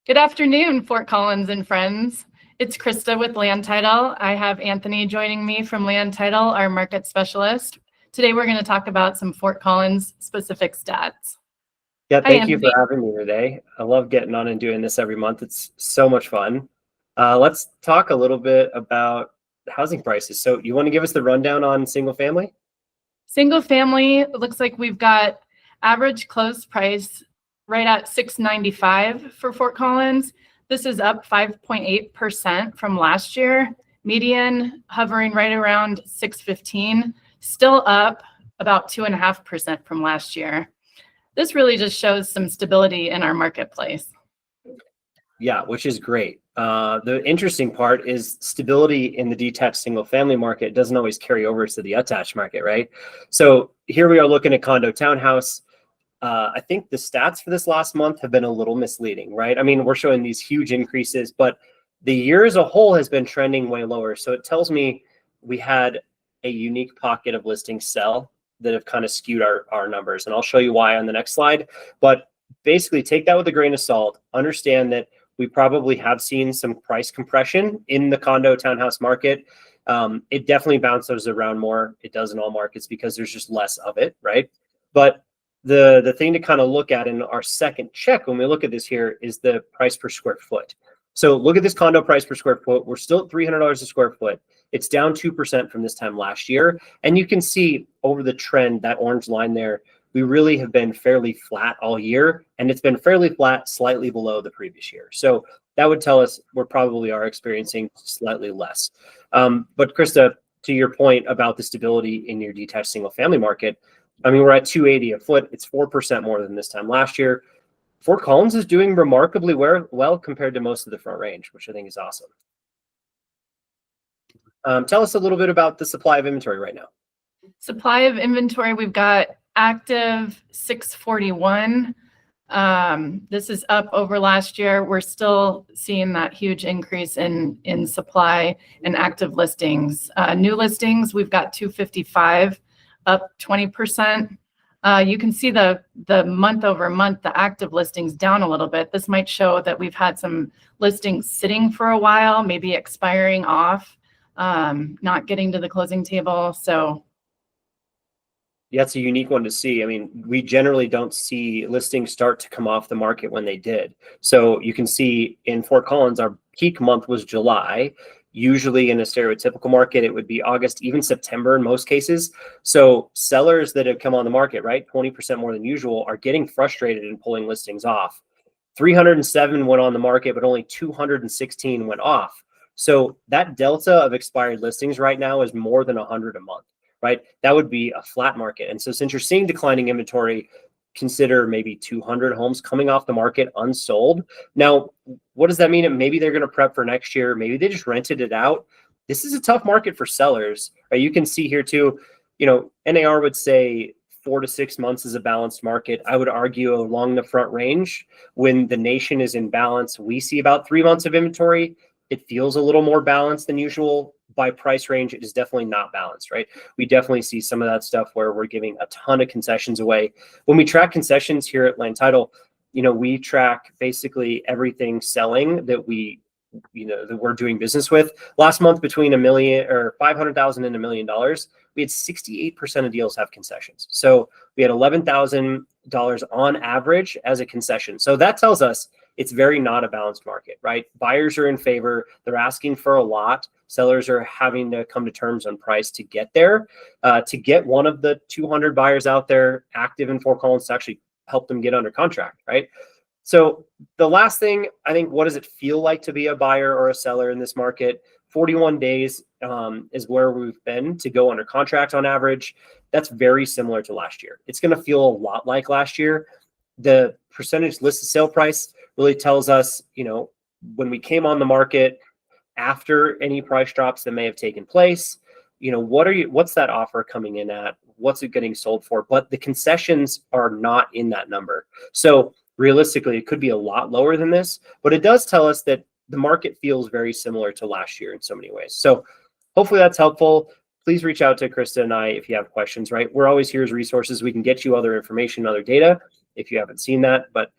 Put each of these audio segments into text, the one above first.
Good afternoon, Fort Collins and friends. It's Krista with Land Title. I have Anthony joining me from Land Title, our market specialist. Today, we're going to talk about some Fort Collins specific stats. Yeah, Hi, thank you for Anthony. having me today. I love getting on and doing this every month. It's so much fun. Let's talk a little bit about housing prices. So you want to give us the rundown on single family? Single family, it looks like we've got average close price right at $695 for Fort Collins. This is up 5.8% from last year. Median hovering right around $615, still up about 2.5% from last year. This really just shows some stability in our marketplace. Yeah, which is great. The interesting part is stability in the detached single family market doesn't always carry over to the attached market, right? So here we are looking at condo townhouse. I think the stats for this last month have been a little misleading, right? I mean, we're showing these huge increases, but the year as a whole has been trending way lower. So it tells me we had a unique pocket of listings sell that have kind of skewed our numbers. And I'll show you why on the next slide. But basically take that with a grain of salt. Understand that we probably have seen some price compression in the condo townhouse market. It definitely bounces around more. It does in all markets because there's just less of it, right? But the thing to kind of look at in our second check when we look at this here is the price per square foot. So look at this condo price per square foot. We're still at $300 a square foot. It's down 2% from this time last year. And you can see over the trend, that orange line there, we really have been fairly flat all year. And it's been fairly flat, slightly below the previous year. So that would tell us we probably are experiencing slightly less. But Krista, to your point about the stability in your detached single family market, I mean, we're at $280 a foot. It's 4% more than this time last year. Fort Collins is doing remarkably well compared to most of the Front Range, which I think is awesome. Tell us a little bit about the supply of inventory right now. Supply of inventory, we've got active 641. This is up over last year. We're still seeing that huge increase in supply and active listings. New listings, we've got 255, up 20%. You can see the month over month, the active listings down a little bit. This might show that we've had some listings sitting for a while, maybe expiring off, not getting to the closing table. So yeah, it's a unique one to see. I mean, we generally don't see listings start to come off the market when they did. So you can see in Fort Collins, our peak month was July. Usually in a stereotypical market, it would be August, even September in most cases. So sellers that have come on the market, right, 20% more than usual, are getting frustrated and pulling listings off. 307 went on the market, but only 216 went off. So that delta of expired listings right now is more than 100 a month, right? That would be a flat market. And so since you're seeing declining inventory, consider maybe 200 homes coming off the market unsold. Now, what does that mean? Maybe they're going to prep for next year. Maybe they just rented it out. This is a tough market for sellers. Right? You can see here too, NAR would say 4 to 6 months is a balanced market. I would argue along the Front Range, when the nation is in balance, we see about 3 months of inventory. It feels a little more balanced than usual. By price range, it is definitely not balanced, right? We definitely see some of that stuff where we're giving a ton of concessions away. When we track concessions here at Land Title, we track basically everything selling that that we're doing business with. Last month, between $1 million or $500,000 and $1 million, we had 68% of deals have concessions. So we had $11,000 on average as a concession. So that tells us it's very not a balanced market, right? Buyers are in favor. They're asking for a lot. Sellers are having to come to terms on price to get there. To get one of the 200 buyers out there active in Fort Collins to actually help them get under contract, right? So the last thing, I think, what does it feel like to be a buyer or a seller in this market? 41 days is where we've been to go under contract on average. That's very similar to last year. It's going to feel a lot like last year. The percentage listed sale price really tells us, when we came on the market, after any price drops that may have taken place, what's that offer coming in at? What's it getting sold for? But the concessions are not in that number. So realistically, it could be a lot lower than this, but it does tell us that the market feels very similar to last year in so many ways. So hopefully that's helpful. Please reach out to Krista and I if you have questions, right? We're always here as resources. We can get you other information, other data if you haven't seen that. But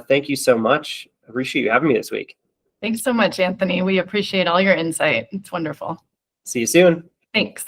thank you so much. appreciate you having me this week. Thanks so much, Anthony. We appreciate all your insight. It's wonderful. See you soon. Thanks.